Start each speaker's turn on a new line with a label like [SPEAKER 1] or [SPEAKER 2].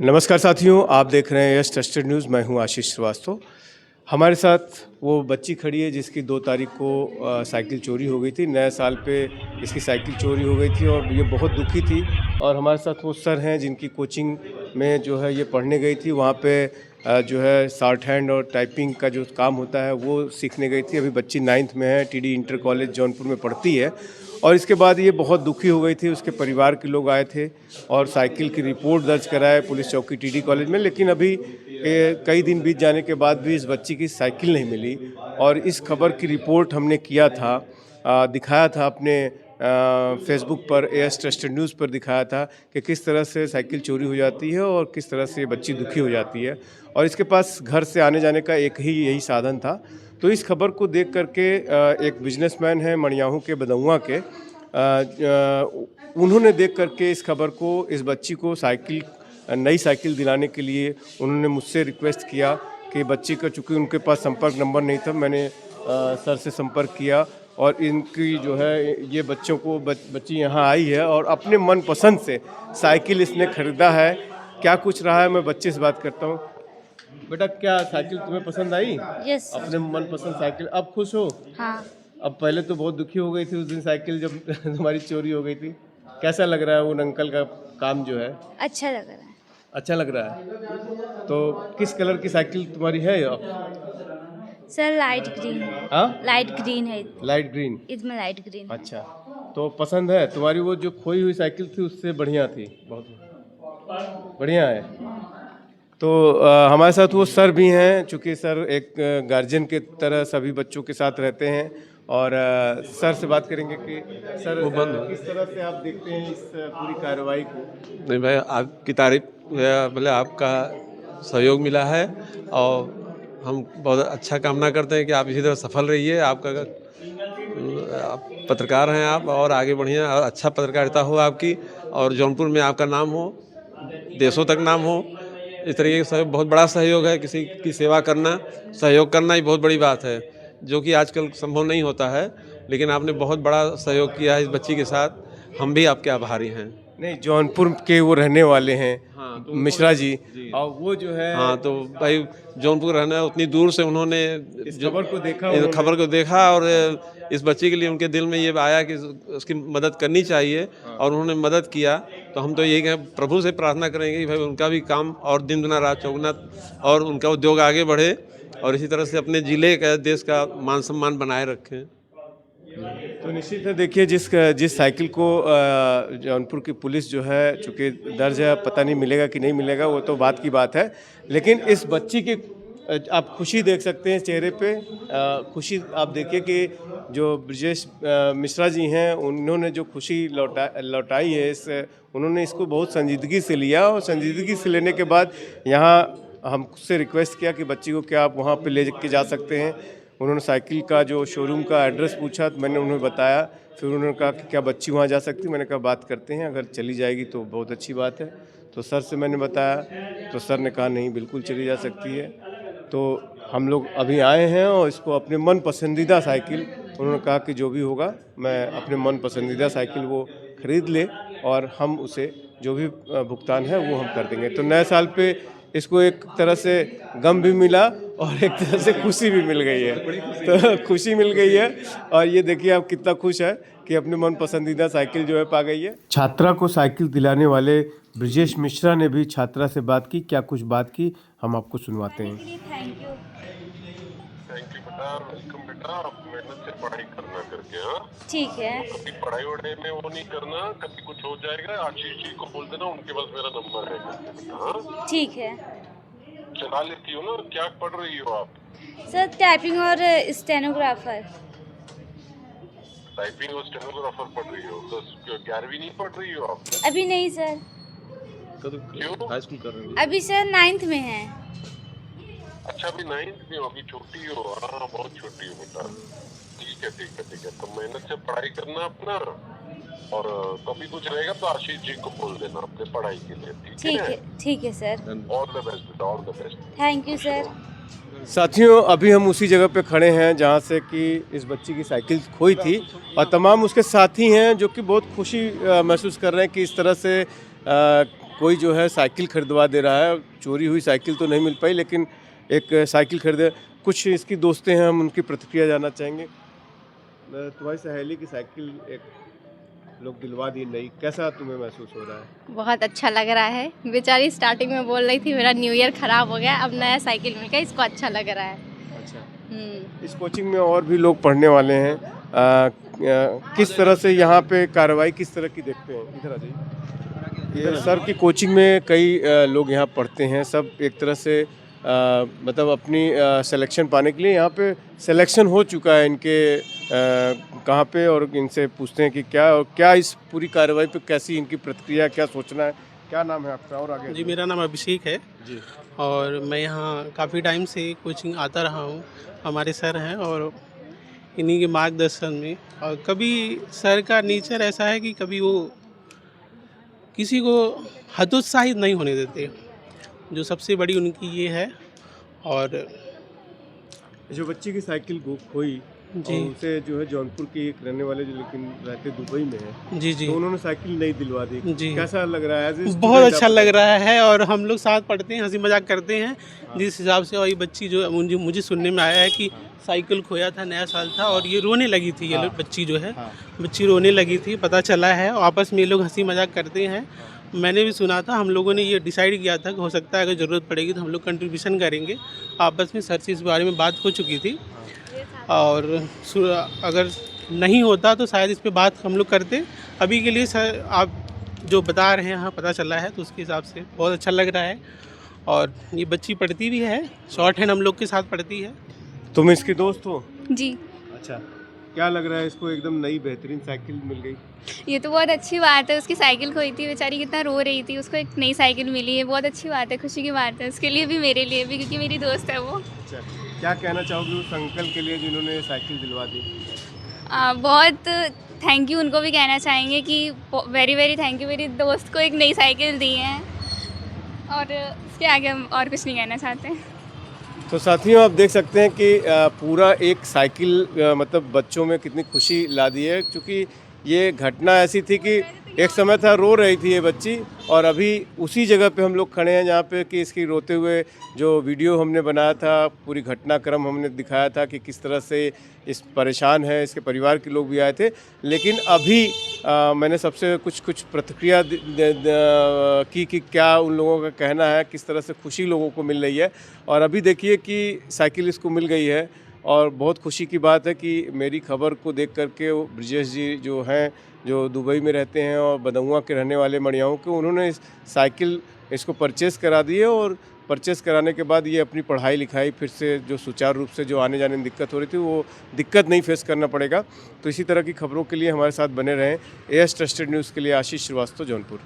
[SPEAKER 1] नमस्कार साथियों, आप देख रहे हैं यस ट्रस्टेड न्यूज़। मैं हूं आशीष श्रीवास्तव। हमारे साथ वो बच्ची खड़ी है जिसकी 2 तारीख को साइकिल चोरी हो गई थी। नए साल पे इसकी साइकिल चोरी हो गई थी और ये बहुत दुखी थी। और हमारे साथ वो सर हैं जिनकी कोचिंग में जो है ये पढ़ने गई थी। वहाँ पे जो है शॉर्ट हैंड और टाइपिंग का जो काम होता है वो सीखने गई थी। अभी बच्ची 9th में है, टीडी इंटर कॉलेज जौनपुर में पढ़ती है। और इसके बाद ये बहुत दुखी हो गई थी। उसके परिवार के लोग आए थे और साइकिल की रिपोर्ट दर्ज कराए पुलिस चौकी टीडी कॉलेज में। लेकिन अभी कई दिन बीत जाने के बाद भी इस बच्ची की साइकिल नहीं मिली। और इस खबर की रिपोर्ट हमने किया था, दिखाया था अपने फेसबुक पर, एएस ट्रस्टेड न्यूज़ पर दिखाया था कि किस तरह से साइकिल चोरी हो जाती है और किस तरह से ये बच्ची दुखी हो जाती है। और इसके पास घर से आने जाने का एक ही यही साधन था। तो इस खबर को देख करके एक बिजनेसमैन है मणियाहू के बदौआ के, उन्होंने देख करके इस खबर को, इस बच्ची को नई साइकिल दिलाने के लिए उन्होंने मुझसे रिक्वेस्ट किया कि बच्ची का, चूँकि उनके पास संपर्क नंबर नहीं था, मैंने सर से संपर्क किया और इनकी जो है ये बच्चों को बच्ची यहाँ आई है और अपने मन पसंद से साइकिल इसने खरीदा है। क्या कुछ रहा है, मैं बच्चे से बात करता हूँ। बेटा, क्या साइकिल तुम्हें पसंद आई?
[SPEAKER 2] यस।
[SPEAKER 1] अपने मन पसंद साइकिल, अब खुश हो?
[SPEAKER 2] हाँ।
[SPEAKER 1] अब पहले तो बहुत दुखी हो गई थी उस दिन साइकिल जब तुम्हारी चोरी हो गई थी। कैसा लग रहा है उन अंकल का काम जो है?
[SPEAKER 2] अच्छा लग रहा है।
[SPEAKER 1] अच्छा लग रहा है। तो किस कलर की साइकिल तुम्हारी है अब?
[SPEAKER 2] सर लाइट ग्रीन है।
[SPEAKER 1] हाँ,
[SPEAKER 2] लाइट ग्रीन है।
[SPEAKER 1] Light green.
[SPEAKER 2] इसमें लाइट ग्रीन।
[SPEAKER 1] अच्छा, तो पसंद है तुम्हारी? वो जो खोई हुई साइकिल थी उससे बढ़िया थी, बहुत बढ़िया है। तो हमारे साथ वो सर भी हैं, चूँकि सर एक गार्जियन के तरह सभी बच्चों के साथ रहते हैं। और सर से बात करेंगे कि सर
[SPEAKER 3] वो बंद
[SPEAKER 1] किस तरह से आप देखते हैं इस पूरी कार्रवाई को?
[SPEAKER 3] नहीं भाई, आपकी तारीफ मतलब आपका सहयोग मिला है और हम बहुत अच्छा कामना करते हैं कि आप इसी तरह सफल रहिए। आप पत्रकार हैं आप, और आगे बढ़िए और अच्छा पत्रकारिता हो आपकी, और जौनपुर में आपका नाम हो, देशों तक नाम हो। इस तरीके से बहुत बड़ा सहयोग है। किसी की सेवा करना, सहयोग करना ही बहुत बड़ी बात है, जो कि आजकल संभव नहीं होता है। लेकिन आपने बहुत बड़ा सहयोग किया है इस बच्ची के साथ। हम भी आपके आभारी हैं।
[SPEAKER 1] नहीं, जौनपुर के वो रहने वाले हैं।
[SPEAKER 3] हाँ, तो
[SPEAKER 1] मिश्रा जी,
[SPEAKER 3] जी।
[SPEAKER 1] और वो जो है,
[SPEAKER 3] हाँ, तो भाई जौनपुर रहना है, उतनी दूर से उन्होंने
[SPEAKER 1] इस खबर को देखा,
[SPEAKER 3] इस खबर को देखा और इस बच्ची के लिए उनके दिल में ये आया कि उसकी मदद करनी चाहिए, और उन्होंने मदद किया। तो हम तो यही कहें, प्रभु से प्रार्थना करेंगे कि भाई उनका भी काम और दिन दुना रात चौगुना, और उनका उद्योग आगे बढ़े, और इसी तरह से अपने ज़िले का, देश का मान सम्मान बनाए रखें।
[SPEAKER 1] तो निश्चित है। देखिए, जिस साइकिल को जौनपुर की पुलिस जो है, चूँकि दर्ज है, पता नहीं मिलेगा कि नहीं मिलेगा, वो तो बात की बात है। लेकिन इस बच्ची की आप खुशी देख सकते हैं चेहरे पे। खुशी आप देखिए कि जो ब्रजेश मिश्रा जी हैं, उन्होंने जो खुशी लौटाई है, उन्होंने इसको बहुत संजीदगी से लिया। और संजीदगी से लेने के बाद यहाँ हमसे रिक्वेस्ट किया कि बच्ची को क्या आप वहाँ पे ले के जा सकते हैं। उन्होंने साइकिल का जो शोरूम का एड्रेस पूछा, तो मैंने उन्हें बताया। फिर उन्होंने कहा कि क्या बच्ची वहाँ जा सकती है? मैंने कहा बात करते हैं, अगर चली जाएगी तो बहुत अच्छी बात है। तो सर से मैंने बताया, तो सर ने कहा नहीं, बिल्कुल चली जा सकती है। तो हम लोग अभी आए हैं और इसको अपने मन पसंदीदा साइकिल, उन्होंने कहा कि जो भी होगा मैं अपने मन पसंदीदा साइकिल वो खरीद ले और हम उसे जो भी भुगतान है वो हम कर देंगे। तो नए साल पे इसको एक तरह से गम भी मिला और एक तरह से खुशी भी मिल गई है। तो खुशी मिल गई है, और ये देखिए आप कितना खुश है कि अपने मन पसंदीदा साइकिल जो है पा गई है। छात्रा को साइकिल दिलाने वाले ब्रजेश मिश्रा ने भी छात्रा से बात की। क्या कुछ बात की, हम आपको सुनवाते हैं।
[SPEAKER 2] Thank you.
[SPEAKER 4] थैंक यू बेटा, वेलकम बेटा। आप मेहनत से पढ़ाई करना करके, हाँ
[SPEAKER 2] ठीक है।
[SPEAKER 4] कभी पढ़ाई वढ़ाई में वो नहीं करना, कभी कुछ हो जाएगा आशीष जी को बोल देना, उनके पास मेरा नंबर है करके बेटा। हाँ,
[SPEAKER 2] ठीक है
[SPEAKER 4] चला लेती हो ना? क्या पढ़ रही हो आप?
[SPEAKER 2] सर, टाइपिंग और स्टेनोग्राफर।
[SPEAKER 4] टाइपिंग और स्टेनोग्राफर पढ़ रही हो? 11वीं नहीं पढ़ रही हो आप?
[SPEAKER 2] अभी नहीं सर,
[SPEAKER 4] क्यों?
[SPEAKER 3] हाई स्कूल कर रहे हैं।
[SPEAKER 2] अभी सर 9th में है।
[SPEAKER 4] अच्छा, अभी 9th में हो, अभी छोटी हो। हाँ, बहुत छोटी हो बेटा। ठीक है ठीक है ठीक है। तो मेहनत से पढ़ाई करना अपना, और कभी कुछ रहेगा तो आशीष जी को बोल देना अपने पढ़ाई के लिए।
[SPEAKER 2] ठीक है, ठीक है सर।
[SPEAKER 4] ऑल द बेस्ट बेटा, all the best.
[SPEAKER 2] Thank you sir.
[SPEAKER 1] साथियों, अभी हम उसी जगह पे खड़े हैं जहाँ से कि इस बच्ची की साइकिल खोई थी, और तमाम उसके साथी हैं जो कि बहुत खुशी महसूस कर रहे हैं कि इस तरह से कोई जो है साइकिल खरीदवा दे रहा है। चोरी हुई साइकिल तो नहीं मिल पाई, लेकिन एक साइकिल खरीदे। कुछ इसकी दोस्तें हैं, हम उनकी प्रतिक्रिया जानना चाहेंगे। तुम्हारी सहेली की साइकिल एक लोग दिलवा दी नई, कैसा तुम्हें महसूस हो रहा है?
[SPEAKER 5] बहुत अच्छा लग रहा है। बेचारी स्टार्टिंग में बोल रही थी मेरा न्यू ईयर ख़राब हो गया, अब नया साइकिल मिल गया, इसको अच्छा लग रहा है।
[SPEAKER 1] अच्छा, इस कोचिंग में और भी लोग पढ़ने वाले हैं। किस तरह से यहाँ पे कार्रवाई किस तरह की देखते हैं? इधर आ जाइए। ये सर की कोचिंग में कई लोग यहाँ पढ़ते हैं। सब एक तरह से मतलब अपनी सिलेक्शन पाने के लिए यहाँ पे सिलेक्शन हो चुका है इनके कहाँ पे, और इनसे पूछते हैं कि क्या इस पूरी कार्रवाई पे कैसी इनकी प्रतिक्रिया, क्या सोचना है। क्या नाम है आपका और आगे?
[SPEAKER 6] जी, मेरा नाम अभिषेक है
[SPEAKER 1] जी।
[SPEAKER 6] और मैं यहाँ काफ़ी टाइम से कोचिंग आता रहा हूँ। हमारे सर हैं और इन्हीं के मार्गदर्शन में, और कभी सर का नेचर ऐसा है कि कभी वो किसी को हतोत्साहित नहीं होने देते, जो सबसे बड़ी उनकी ये है। और
[SPEAKER 1] जो बच्ची की साइकिल खोई
[SPEAKER 6] जी।
[SPEAKER 1] और उसे जो है जौनपुर की एक रहने वाले जो लेकिन रहते दुबई में है,
[SPEAKER 6] जी जी
[SPEAKER 1] तो उन्होंने साइकिल नहीं दिलवा दी।
[SPEAKER 6] जी।
[SPEAKER 1] कैसा लग रहा है?
[SPEAKER 6] बहुत अच्छा लग रहा है, और हम लोग साथ पढ़ते हैं, हंसी मजाक करते हैं जिस हिसाब से। और ये बच्ची जो मुझे सुनने में आया है कि साइकिल खोया था, नया साल था, और ये रोने लगी थी। ये बच्ची जो है, बच्ची रोने लगी थी, पता चला है। और आपस में ये लोग हंसी मजाक करते हैं। मैंने भी सुना था। हम लोगों ने ये डिसाइड किया था कि हो सकता है अगर ज़रूरत पड़ेगी तो हम लोग कंट्रीब्यूशन करेंगे। आपस में सर से इस बारे में बात हो चुकी थी, और अगर नहीं होता तो शायद इस पे बात हम लोग करते। अभी के लिए सर आप जो बता रहे हैं, हाँ पता चला है, तो उसके हिसाब से बहुत अच्छा लग रहा है। और ये बच्ची पढ़ती भी है, शॉर्ट हैंड हम लोग के साथ पढ़ती है।
[SPEAKER 1] तुम इसकी दोस्त हो?
[SPEAKER 2] जी।
[SPEAKER 1] अच्छा, क्या लग रहा है? इसको एकदम नई बेहतरीन साइकिल मिल गई।
[SPEAKER 2] ये तो बहुत अच्छी बात है। उसकी साइकिल खोई थी, बेचारी कितना रो रही थी, उसको एक नई साइकिल मिली है। बहुत अच्छी बात है, खुशी की बात है उसके लिए भी, मेरे लिए भी, क्योंकि मेरी दोस्त है वो।
[SPEAKER 1] अच्छा, क्या कहना चाहोगे उस अंकल के लिए जिन्होंने साइकिल दिलवा दी?
[SPEAKER 2] बहुत थैंक यू उनको भी कहना चाहेंगे कि वेरी वेरी थैंक यू, मेरी दोस्त को एक नई साइकिल दी है। और इसके आगे हम और कुछ नहीं कहना चाहते।
[SPEAKER 1] तो साथियों, आप देख सकते हैं कि पूरा एक साइकिल मतलब बच्चों में कितनी खुशी ला दी है। क्योंकि ये घटना ऐसी थी कि एक समय था रो रही थी ये बच्ची, और अभी उसी जगह पे हम लोग खड़े हैं जहाँ पे कि इसकी रोते हुए जो वीडियो हमने बनाया था, पूरी घटनाक्रम हमने दिखाया था कि किस तरह से इस परेशान है, इसके परिवार के लोग भी आए थे। लेकिन अभी मैंने सबसे कुछ प्रतिक्रिया की कि क्या उन लोगों का कहना है, किस तरह से खुशी लोगों को मिल रही है। और अभी देखिए कि साइकिल इसको मिल गई है, और बहुत खुशी की बात है कि मेरी खबर को देख करके ब्रिजेश जी जो हैं, जो दुबई में रहते हैं और बदौआ के रहने वाले मड़ियाओं के, उन्होंने इस साइकिल इसको परचेज़ करा दी है। और परचेज़ कराने के बाद ये अपनी पढ़ाई लिखाई फिर से जो सुचारू रूप से जो आने जाने में दिक्कत हो रही थी, वो दिक्कत नहीं फेस करना पड़ेगा। तो इसी तरह की खबरों के लिए हमारे साथ बने रहें। एएस ट्रस्टेड न्यूज़ के लिए आशीष श्रीवास्तव, जौनपुर।